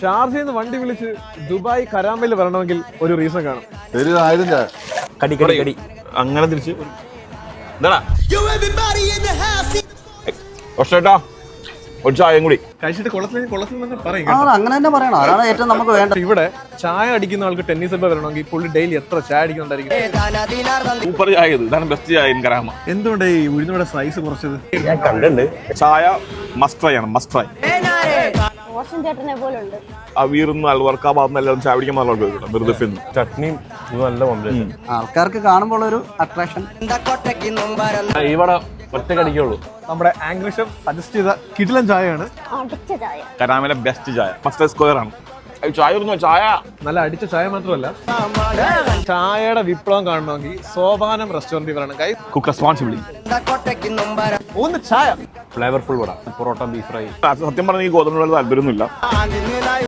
ഷാർജയിൽ നിന്ന് വണ്ടി വിളിച്ച് ദുബായ് കരാമയിൽ വരണമെങ്കിൽ ഒരു റീസൺ കാണും. കടി അങ്ങനെ തിരിച്ച് ഒരു ചായയും കൂടി കഴിച്ചിട്ട് അങ്ങനെ തന്നെ പറയണം. അതാണ് ഏറ്റവും നമുക്ക് വേണ്ടത്. ഇവിടെ ചായ അടിക്കുന്ന ആൾക്ക് ടെന്നീസ് എൽബോ വരണമെങ്കിൽ പുള്ളി ഡെയിലി എത്ര ചായ അടിക്കുന്നുണ്ടായിരിക്കും? സൂപ്പർ ചായ ഇത്. ഇതാണ് ബെസ്റ്റ് ചായ ഇൻ കരാമ. എന്തുകൊണ്ട് ഈ ഉഴുന്നോടെ സൈസ് കുറച്ചത്? ഞാൻ കണ്ടിട്ടുണ്ട്. ചായ മസ്റ്റ് ട്രൈ ആണ്, മസ്റ്റ് ട്രൈ. അവീർന്ന് അൽവർക്ക ഭാഗത്ത് എല്ലാവരും ചായ പിടിക്കാൻ നല്ല വെറുതെ ചട്നിയും ഇത് നല്ല കോമ്പിനേഷൻ. ആൾക്കാർക്ക് കാണുമ്പോൾ ഒരു അട്രാക്ഷൻ. ഇവിടെ ഒറ്റ കടിക്കുള്ളൂ. നമ്മുടെ ആംഗ്രി ഷെഫ് സജസ്റ്റ് ചെയ്ത കിടിലൻ ചായയാണ്. കരാമയിലെ ബെസ്റ്റ് ചായ. മസ്റ്റ് സ്ക്വയർ ആണ്. ചായ ചായ നല്ല അടിച്ച ചായ മാത്രമല്ല, ചായയുടെ വിപ്ലവം കാണണമെങ്കിൽ സോപാനം റെസ്റ്റോറന്റിൽ വരണം. Guys, cook responsibly. ഒന്ന് ചായ ഫ്ലേവർഫുൾ വട, പൊറോട്ട, ബീഫ് ഫ്രൈ. സത്യം പറഞ്ഞാൽ ഈ ഗോതമ്പ് താല്പര്യമൊന്നുമില്ല.